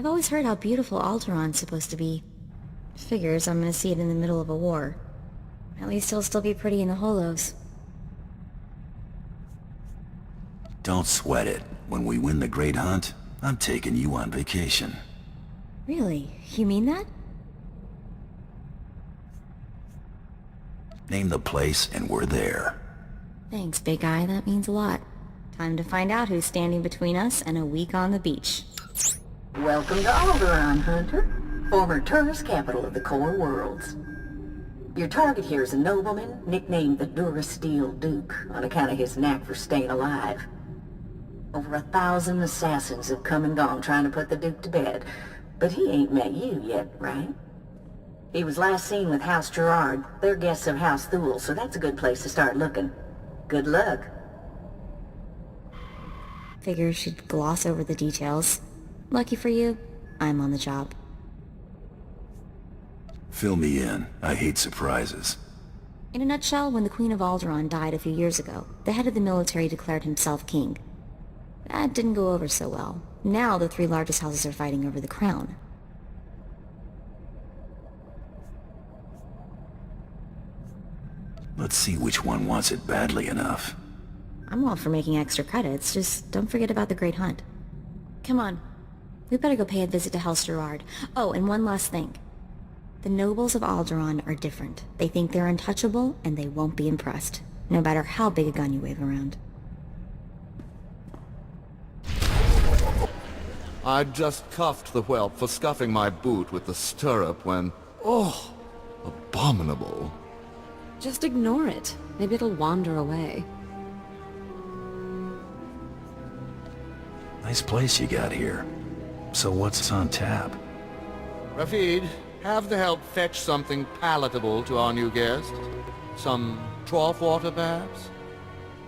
I've always heard how beautiful Alderon's supposed to be. Figures I'm gonna see it in the middle of a war. At least it'll still be pretty in the Holos. Don't sweat it. When we win the Great Hunt, I'm taking you on vacation. Really? You mean that? Name the place and we're there. Thanks, big guy. That means a lot. Time to find out who's standing between us and a week on the beach. Welcome to Alderaan, Hunter. Former tourist capital of the core worlds. Your target here is a nobleman nicknamed the Durasteel Duke on account of his knack for staying alive. Over 1,000 assassins have come and gone trying to put the Duke to bed, but he ain't met you yet, right? He was last seen with House Gerard. They're guests of House Thule, so that's a good place to start looking. Good luck. Figure she'd gloss over the details. Lucky for you, I'm on the job. Fill me in. I hate surprises. In a nutshell, when the Queen of Alderaan died a few years ago, the head of the military declared himself king. That didn't go over so well. Now the three largest houses are fighting over the crown. Let's see which one wants it badly enough. I'm all for making extra credits, just don't forget about the Great Hunt. Come on. We better go pay a visit to House Gerard. Oh, and one last thing. The nobles of Alderaan are different. They think they're untouchable, and they won't be impressed, no matter how big a gun you wave around. I'd just cuffed the whelp for scuffing my boot with the stirrup when... Oh, abominable. Just ignore it. Maybe it'll wander away. Nice place you got here. So what's on tap? Rafid, have the help fetch something palatable to our new guest. Some trough water, perhaps?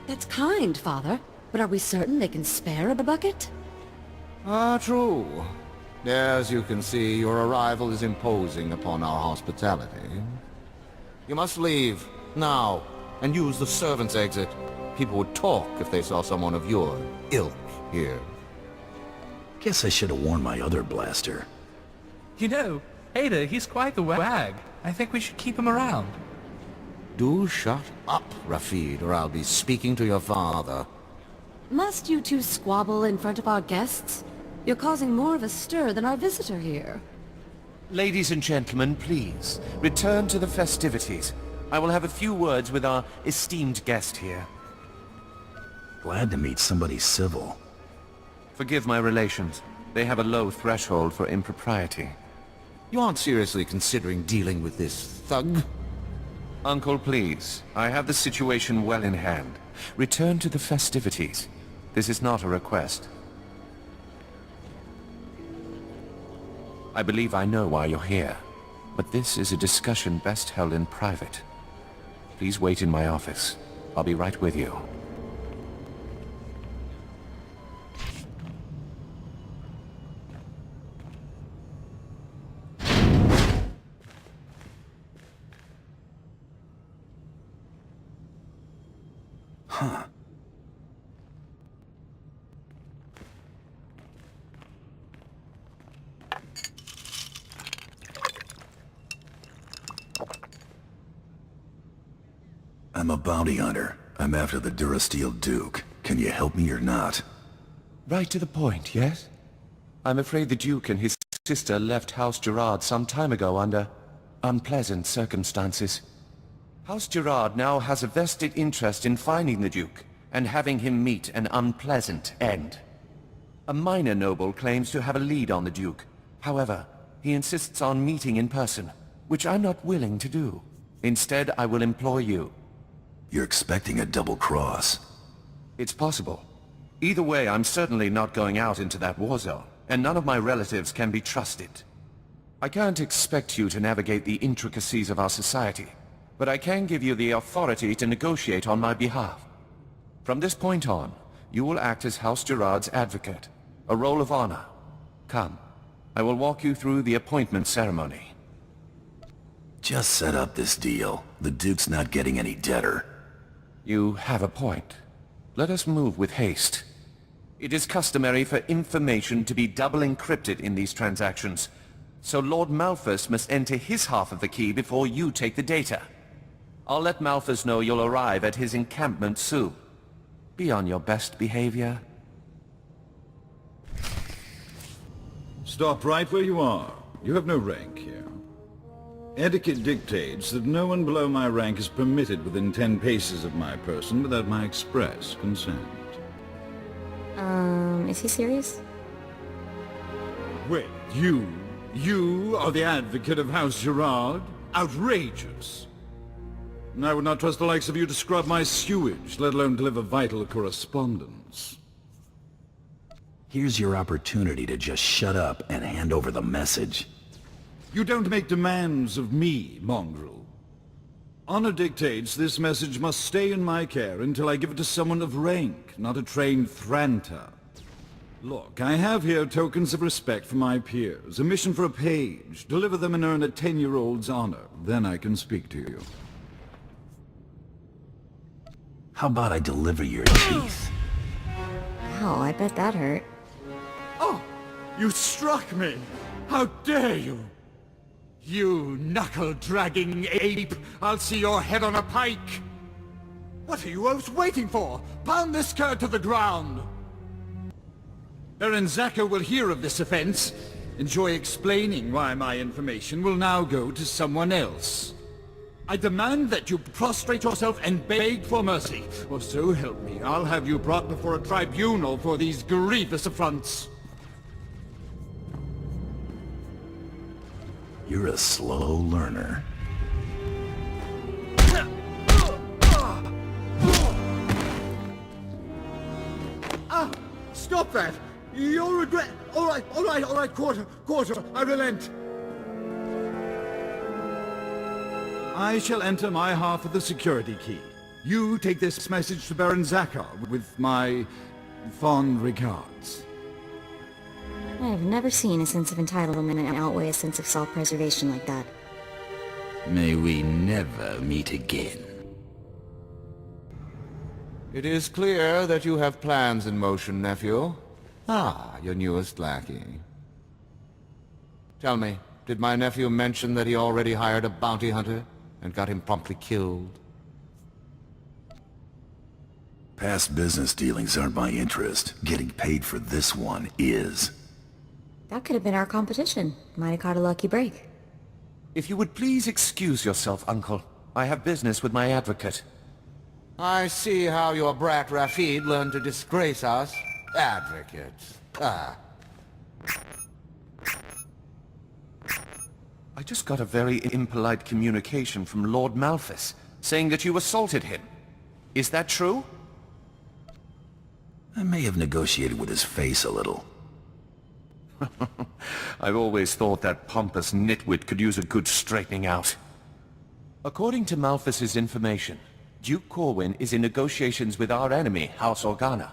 That's kind, Father. But are we certain they can spare a bucket? Ah, true. As you can see, your arrival is imposing upon our hospitality. You must leave, now, and use the servants' exit. People would talk if they saw someone of your ilk here. Guess I should have worn my other blaster. You know, Ada, he's quite the wag. I think we should keep him around. Do shut up, Rafid, or I'll be speaking to your father. Must you two squabble in front of our guests? You're causing more of a stir than our visitor here. Ladies and gentlemen, please, return to the festivities. I will have a few words with our esteemed guest here. Glad to meet somebody civil. Forgive my relations. They have a low threshold for impropriety. You aren't seriously considering dealing with this thug? Uncle, please. I have the situation well in hand. Return to the festivities. This is not a request. I believe I know why you're here, but this is a discussion best held in private. Please wait in my office. I'll be right with you. Huh. I'm a bounty hunter. I'm after the Durasteel Duke. Can you help me or not? Right to the point, yes? I'm afraid the Duke and his sister left House Gerard some time ago under unpleasant circumstances. House Gerard now has a vested interest in finding the Duke and having him meet an unpleasant end. A minor noble claims to have a lead on the Duke. However, he insists on meeting in person, which I'm not willing to do. Instead, I will employ you. You're expecting a double cross. It's possible. Either way, I'm certainly not going out into that war zone, and none of my relatives can be trusted. I can't expect you to navigate the intricacies of our society, but I can give you the authority to negotiate on my behalf. From this point on, you will act as House Gerard's advocate, a role of honor. Come, I will walk you through the appointment ceremony. Just set up this deal. The Duke's not getting any deader. You have a point. Let us move with haste. It is customary for information to be double encrypted in these transactions, so Lord Malthus must enter his half of the key before you take the data. I'll let Malthus know you'll arrive at his encampment soon. Be on your best behavior. Stop right where you are. You have no rank here. Etiquette dictates that no one below my rank is permitted within 10 paces of my person without my express consent. Is he serious? Wait, you are the advocate of House Gerard? Outrageous! I would not trust the likes of you to scrub my sewage, let alone deliver vital correspondence. Here's your opportunity to just shut up and hand over the message. You don't make demands of me, mongrel. Honor dictates this message must stay in my care until I give it to someone of rank, not a trained Thranter. Look, I have here tokens of respect for my peers, a mission for a page. Deliver them and earn a 10-year-old's honor. Then I can speak to you. How about I deliver your teeth? Wow, I bet that hurt. Oh! You struck me! How dare you! You knuckle-dragging ape! I'll see your head on a pike! What are you both waiting for? Pound this cur to the ground! Baron Zaka will hear of this offense. Enjoy explaining why my information will now go to someone else. I demand that you prostrate yourself and beg for mercy, or so help me, I'll have you brought before a tribunal for these grievous affronts. You're a slow learner. Stop that! You'll regret... All right, quarter, I relent. I shall enter my half of the security key. You take this message to Baron Zakar with my fond regards. I've never seen a sense of entitlement outweigh a sense of self-preservation like that. May we never meet again. It is clear that you have plans in motion, nephew. Ah, your newest lackey. Tell me, did my nephew mention that he already hired a bounty hunter and got him promptly killed? Past business dealings aren't my interest. Getting paid for this one is. That could have been our competition. Might have caught a lucky break. If you would please excuse yourself, Uncle. I have business with my advocate. I see how your brat Rafid learned to disgrace us. Advocate. Ah. I just got a very impolite communication from Lord Malthus, saying that you assaulted him. Is that true? I may have negotiated with his face a little. I've always thought that pompous nitwit could use a good straightening out. According to Malthus's information, Duke Corwin is in negotiations with our enemy, House Organa.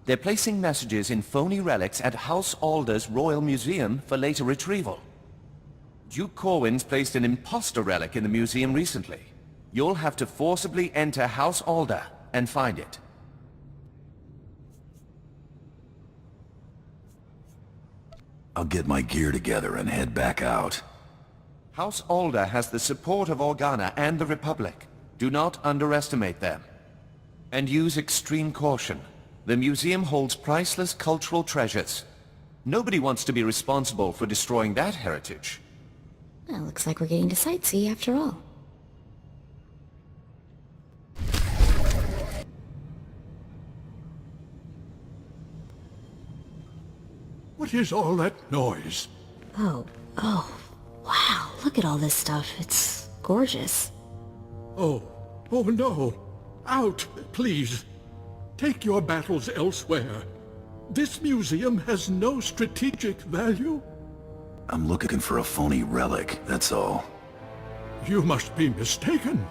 They're placing messages in phony relics at House Alder's Royal Museum for later retrieval. Duke Corwin's placed an imposter relic in the museum recently. You'll have to forcibly enter House Alder and find it. I'll get my gear together and head back out. House Alder has the support of Organa and the Republic. Do not underestimate them. And use extreme caution. The museum holds priceless cultural treasures. Nobody wants to be responsible for destroying that heritage. Well, looks like we're getting to sightsee after all. What is all that noise? Oh, wow, look at all this stuff. It's gorgeous. Oh no. Out, please. Take your battles elsewhere. This museum has no strategic value. I'm looking for a phony relic, that's all. You must be mistaken.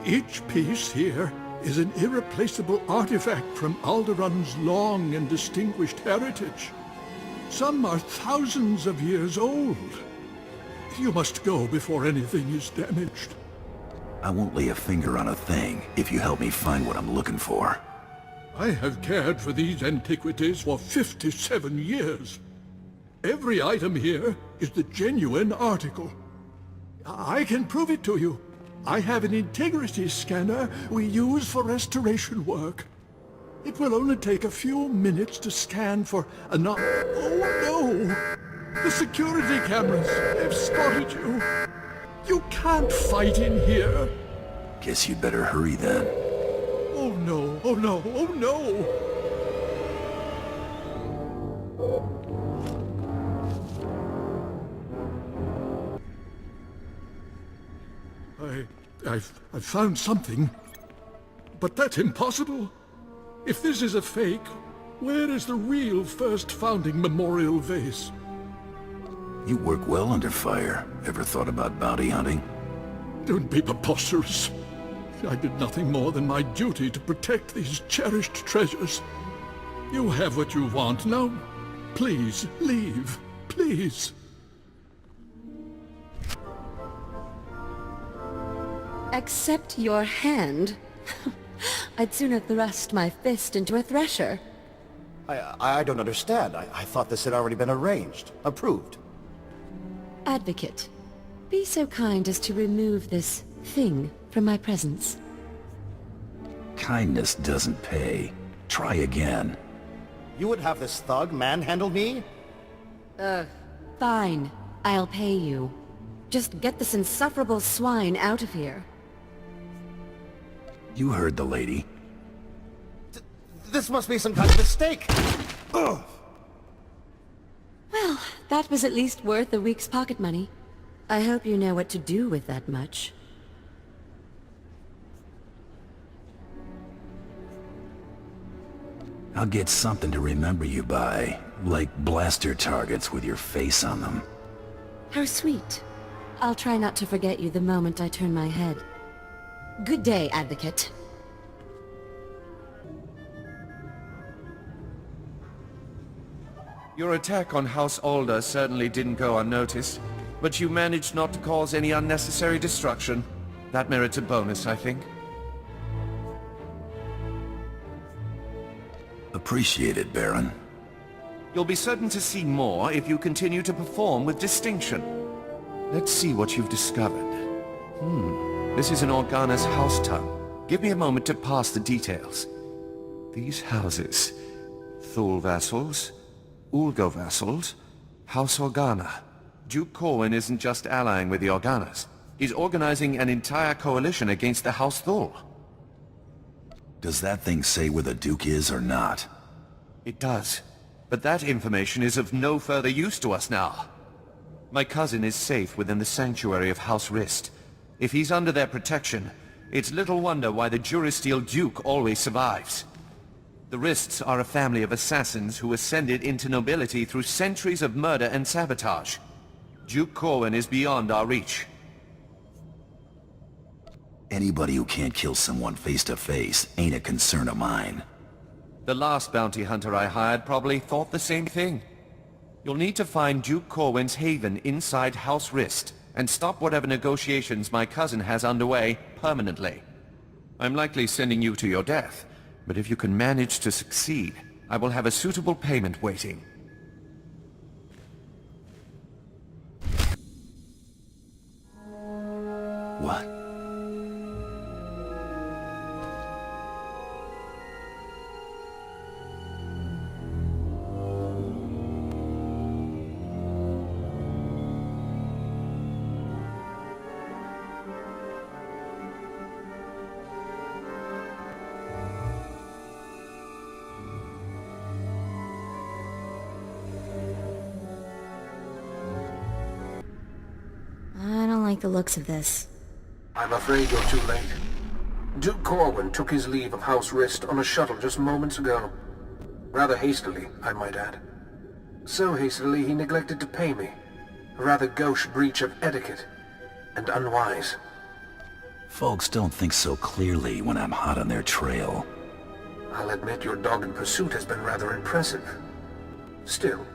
Each piece here is an irreplaceable artifact from Alderaan's long and distinguished heritage. Some are thousands of years old. You must go before anything is damaged. I won't lay a finger on a thing if you help me find what I'm looking for. I have cared for these antiquities for 57 years. Every item here is the genuine article. I can prove it to you. I have an integrity scanner we use for restoration work. It will only take a few minutes to scan for Oh no! The security cameras have spotted you. You can't fight in here. Guess you'd better hurry then. Oh no, oh no, oh no! I've found something, but that's impossible. If this is a fake, where is the real first founding memorial vase? You work well under fire. Ever thought about bounty hunting? Don't be preposterous. I did nothing more than my duty to protect these cherished treasures. You have what you want. Now, please, leave. Please. Accept your hand? I'd sooner thrust my fist into a thresher. I don't understand. I thought this had already been arranged. Approved. Advocate, be so kind as to remove this thing from my presence. Kindness doesn't pay. Try again. You would have this thug manhandle me? Fine. I'll pay you. Just get this insufferable swine out of here. You heard the lady. This must be some kind of mistake! Ugh. Well, that was at least worth a week's pocket money. I hope you know what to do with that much. I'll get something to remember you by, like blaster targets with your face on them. How sweet. I'll try not to forget you the moment I turn my head. Good day, Advocate. Your attack on House Alder certainly didn't go unnoticed, but you managed not to cause any unnecessary destruction. That merits a bonus, I think. Appreciate it, Baron. You'll be certain to see more if you continue to perform with distinction. Let's see what you've discovered. This is an Organa's house tongue. Give me a moment to pass the details. These houses. Thule vassals, Ulgo vassals, House Organa. Duke Corwin isn't just allying with the Organas. He's organizing an entire coalition against the House Thule. Does that thing say where the Duke is or not? It does. But that information is of no further use to us now. My cousin is safe within the sanctuary of House Rist. If he's under their protection, it's little wonder why the Durasteel Duke always survives. The Rists are a family of assassins who ascended into nobility through centuries of murder and sabotage. Duke Corwin is beyond our reach. Anybody who can't kill someone face to face ain't a concern of mine. The last bounty hunter I hired probably thought the same thing. You'll need to find Duke Corwin's haven inside House Rist, and stop whatever negotiations my cousin has underway permanently. I'm likely sending you to your death, but if you can manage to succeed, I will have a suitable payment waiting. What? I don't like the looks of this. I'm afraid you're too late. Duke Corwin took his leave of House Rist on a shuttle just moments ago. Rather hastily, I might add. So hastily he neglected to pay me. A rather gauche breach of etiquette. And unwise. Folks don't think so clearly when I'm hot on their trail. I'll admit your dogged pursuit has been rather impressive. Still,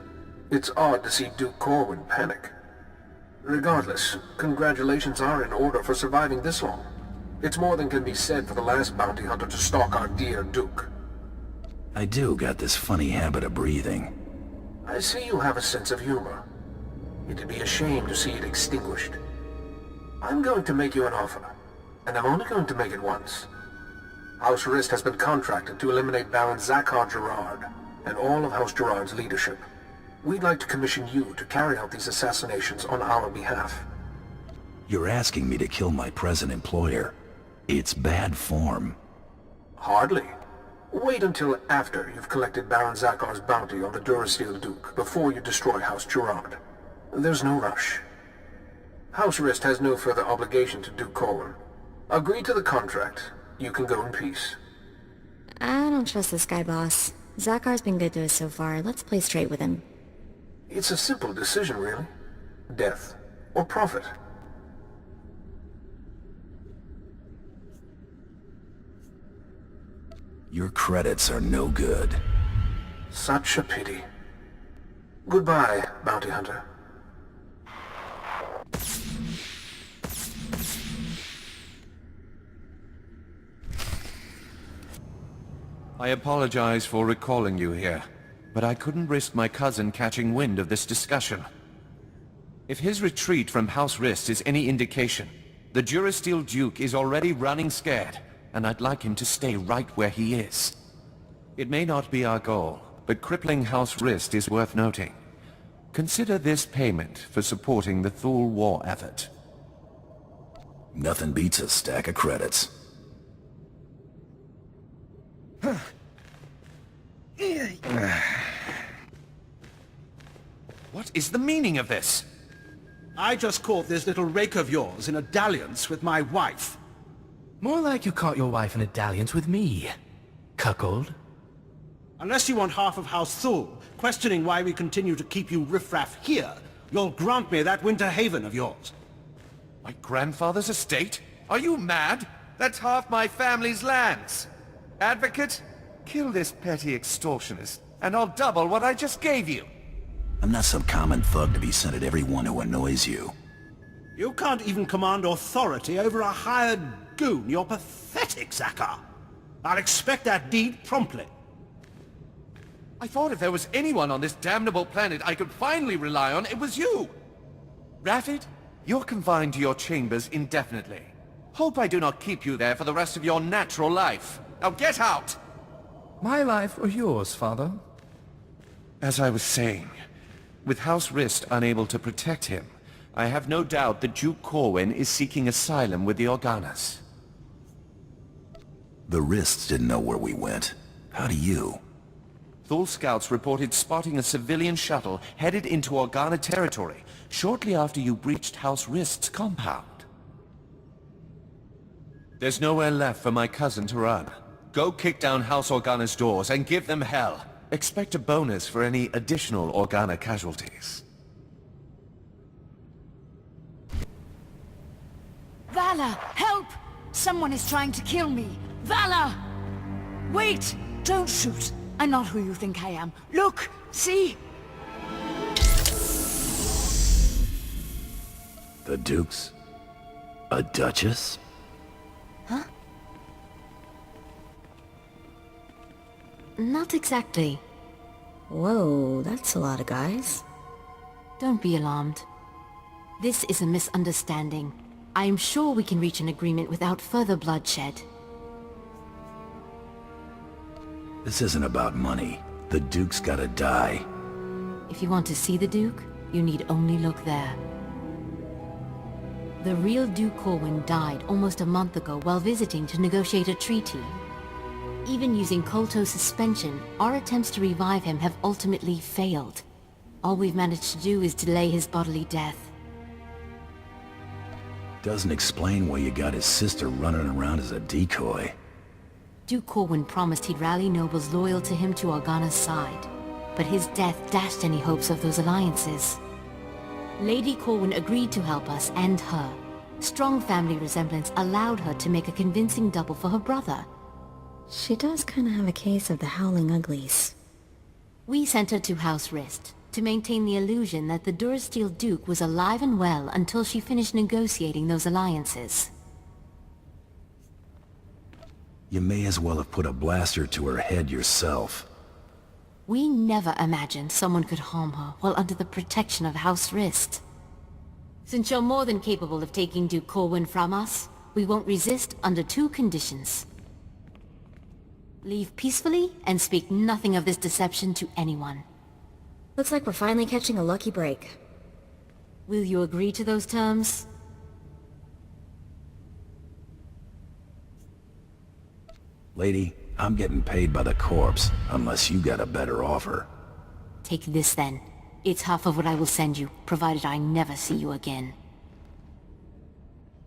it's odd to see Duke Corwin panic. Regardless, congratulations are in order for surviving this long. It's more than can be said for the last bounty hunter to stalk our dear Duke. I do got this funny habit of breathing. I see you have a sense of humor. It'd be a shame to see it extinguished. I'm going to make you an offer, and I'm only going to make it once. House Rist has been contracted to eliminate Baron Zakhar Gerard and all of House Gerard's leadership. We'd like to commission you to carry out these assassinations on our behalf. You're asking me to kill my present employer. It's bad form. Hardly. Wait until after you've collected Baron Zakhar's bounty on the Durasteel Duke before you destroy House Gerard. There's no rush. House Rist has no further obligation to Duke Corwin. Agree to the contract. You can go in peace. I don't trust this guy, boss. Zakhar's been good to us so far. Let's play straight with him. It's a simple decision, really. Death or profit. Your credits are no good. Such a pity. Goodbye, bounty hunter. I apologize for recalling you here, but I couldn't risk my cousin catching wind of this discussion. If his retreat from House Rist is any indication, the Durasteel Duke is already running scared, and I'd like him to stay right where he is. It may not be our goal, but crippling House Rist is worth noting. Consider this payment for supporting the Thule war effort. Nothing beats a stack of credits. What is the meaning of this? I just caught this little rake of yours in a dalliance with my wife. More like you caught your wife in a dalliance with me, cuckold. Unless you want half of House Thule, questioning why we continue to keep you riffraff here, you'll grant me that winter haven of yours. My grandfather's estate? Are you mad? That's half my family's lands. Advocate, kill this petty extortionist, and I'll double what I just gave you. I'm not some common thug to be sent at everyone who annoys you. You can't even command authority over a hired goon. You're pathetic, Zakhar. I'll expect that deed promptly. I thought if there was anyone on this damnable planet I could finally rely on, it was you! Raffid, you're confined to your chambers indefinitely. Hope I do not keep you there for the rest of your natural life. Now get out! My life or yours, father? As I was saying, with House Rist unable to protect him, I have no doubt that Duke Corwin is seeking asylum with the Organas. The Rists didn't know where we went. How do you? Thule scouts reported spotting a civilian shuttle headed into Organa territory shortly after you breached House Rist's compound. There's nowhere left for my cousin to run. Go kick down House Organa's doors and give them hell. Expect a bonus for any additional Organa casualties. Valor! Help! Someone is trying to kill me! Valor! Wait! Don't shoot! I'm not who you think I am. Look! See? The Dukes? A Duchess? Huh? Not exactly. Whoa, that's a lot of guys. Don't be alarmed. This is a misunderstanding. I am sure we can reach an agreement without further bloodshed. This isn't about money. The Duke's gotta die. If you want to see the Duke, you need only look there. The real Duke Corwin died almost a month ago while visiting to negotiate a treaty. Even using Kolto's suspension, our attempts to revive him have ultimately failed. All we've managed to do is delay his bodily death. Doesn't explain why you got his sister running around as a decoy. Duke Corwin promised he'd rally nobles loyal to him to Organa's side, but his death dashed any hopes of those alliances. Lady Corwin agreed to help us and her. Strong family resemblance allowed her to make a convincing double for her brother. She does kind of have a case of the Howling Uglies. We sent her to House Rist to maintain the illusion that the Durasteel Duke was alive and well until she finished negotiating those alliances. You may as well have put a blaster to her head yourself. We never imagined someone could harm her while under the protection of House Rist. Since you're more than capable of taking Duke Corwin from us, we won't resist under 2 conditions. Leave peacefully and speak nothing of this deception to anyone. Looks like we're finally catching a lucky break. Will you agree to those terms? Lady, I'm getting paid by the corpse, unless you got a better offer. Take this then. It's half of what I will send you, provided I never see you again.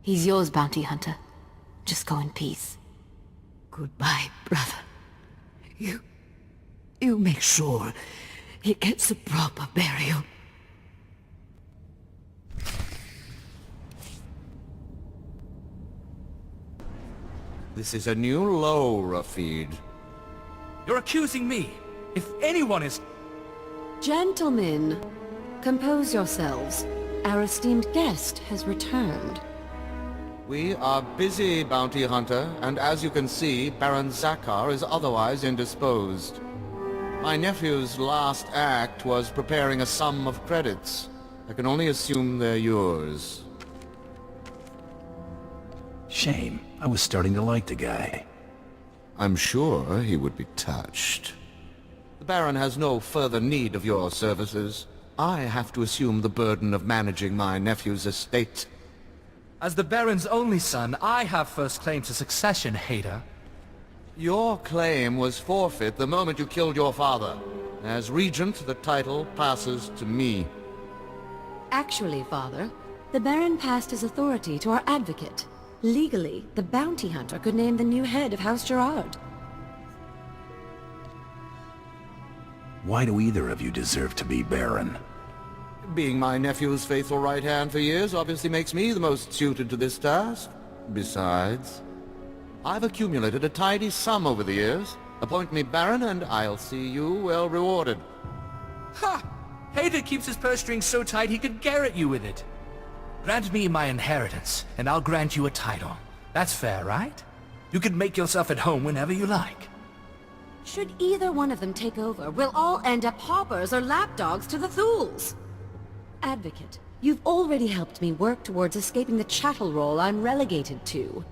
He's yours, bounty hunter. Just go in peace. Goodbye, brother. You make sure it gets a proper burial. This is a new low, Rafid. You're accusing me. If anyone is... Gentlemen, compose yourselves. Our esteemed guest has returned. We are busy, bounty hunter, and as you can see, Baron Zakar is otherwise indisposed. My nephew's last act was preparing a sum of credits. I can only assume they're yours. Shame. I was starting to like the guy. I'm sure he would be touched. The Baron has no further need of your services. I have to assume the burden of managing my nephew's estate. As the Baron's only son, I have first claim to succession, Hader. Your claim was forfeit the moment you killed your father. As regent, the title passes to me. Actually, Father, the Baron passed his authority to our advocate. Legally, the bounty hunter could name the new head of House Gerard. Why do either of you deserve to be Baron? Being my nephew's faithful right hand for years obviously makes me the most suited to this task. Besides, I've accumulated a tidy sum over the years. Appoint me Baron and I'll see you well rewarded. Ha! Hader keeps his purse strings so tight he could garrote you with it. Grant me my inheritance, and I'll grant you a title. That's fair, right? You can make yourself at home whenever you like. Should either one of them take over, we'll all end up paupers or lapdogs to the Thools. Advocate, you've already helped me work towards escaping the chattel role I'm relegated to.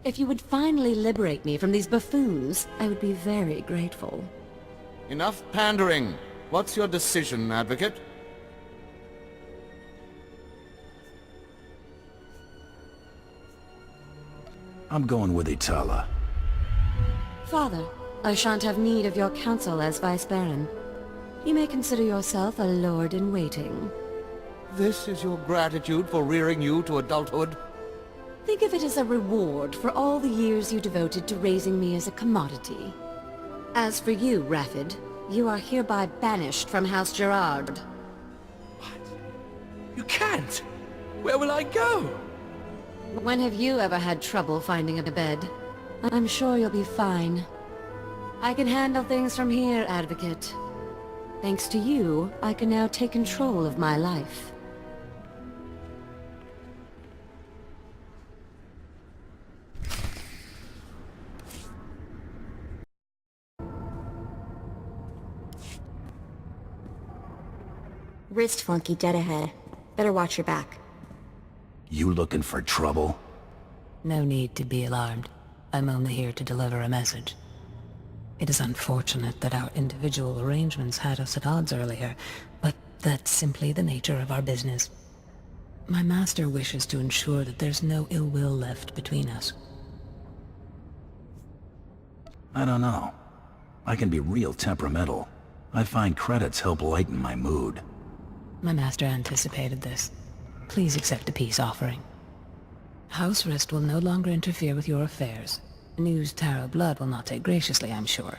If you would finally liberate me from these buffoons, I would be very grateful. Enough pandering. What's your decision, Advocate? I'm going with Itala. Father, I shan't have need of your counsel as Vice Baron. You may consider yourself a lord-in-waiting. This is your gratitude for rearing you to adulthood? Think of it as a reward for all the years you devoted to raising me as a commodity. As for you, Rafid, you are hereby banished from House Gerard. What? You can't! Where will I go? When have you ever had trouble finding a bed? I'm sure you'll be fine. I can handle things from here, Advocate. Thanks to you, I can now take control of my life. Wrist flunky dead ahead. Better watch your back. You looking for trouble? No need to be alarmed. I'm only here to deliver a message. It is unfortunate that our individual arrangements had us at odds earlier, but that's simply the nature of our business. My master wishes to ensure that there's no ill will left between us. I don't know. I can be real temperamental. I find credits help lighten my mood. My master anticipated this. Please accept a peace offering. House Rist will no longer interfere with your affairs. News Taro Blood will not take graciously, I'm sure.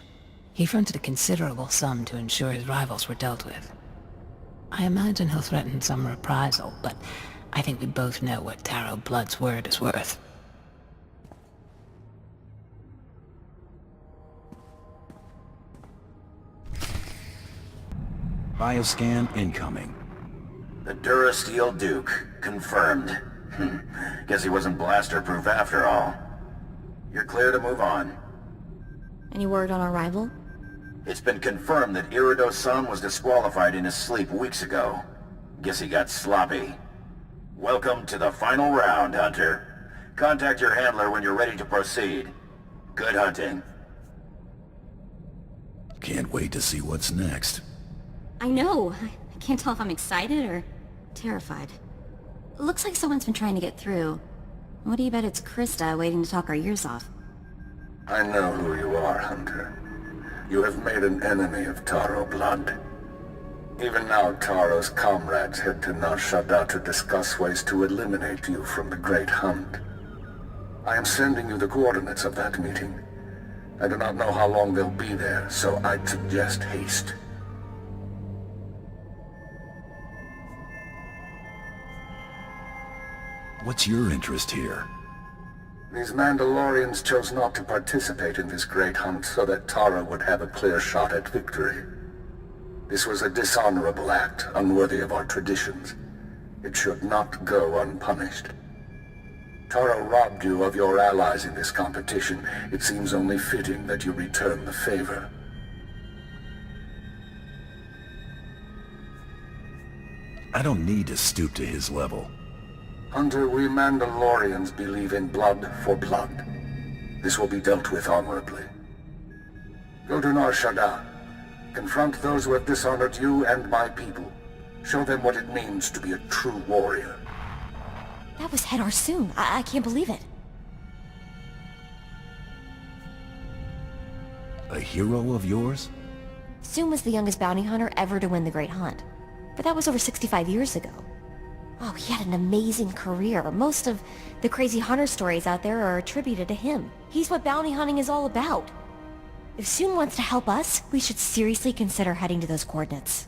He fronted a considerable sum to ensure his rivals were dealt with. I imagine he'll threaten some reprisal, but I think we both know what Taro Blood's word is worth. Bioscan incoming. The Durasteel Duke, confirmed. Guess he wasn't blaster-proof after all. You're clear to move on. Any word on our rival? It's been confirmed that Irido-san was disqualified in his sleep weeks ago. Guess he got sloppy. Welcome to the final round, Hunter. Contact your handler when you're ready to proceed. Good hunting. Can't wait to see what's next. I know. I can't tell if I'm excited or terrified. Looks like someone's been trying to get through. What do you bet it's Krista waiting to talk our ears off? I know who you are, Hunter. You have made an enemy of Taro blood. Even now, Taro's comrades head to Nar Shaddaa to discuss ways to eliminate you from the Great Hunt. I am sending you the coordinates of that meeting. I do not know how long they'll be there, so I'd suggest haste. What's your interest here? These Mandalorians chose not to participate in this great hunt so that Taro would have a clear shot at victory. This was a dishonorable act, unworthy of our traditions. It should not go unpunished. Taro robbed you of your allies in this competition. It seems only fitting that you return the favor. I don't need to stoop to his level. Hunter, we Mandalorians believe in blood for blood. This will be dealt with honorably. Go to Nar Shaddaa. Confront those who have dishonored you and my people. Show them what it means to be a true warrior. That was Head Arsoon. I can't believe it. A hero of yours? Soon was the youngest bounty hunter ever to win the Great Hunt. But that was over 65 years ago. Oh, he had an amazing career. Most of the crazy hunter stories out there are attributed to him. He's what bounty hunting is all about. If Soon wants to help us, we should seriously consider heading to those coordinates.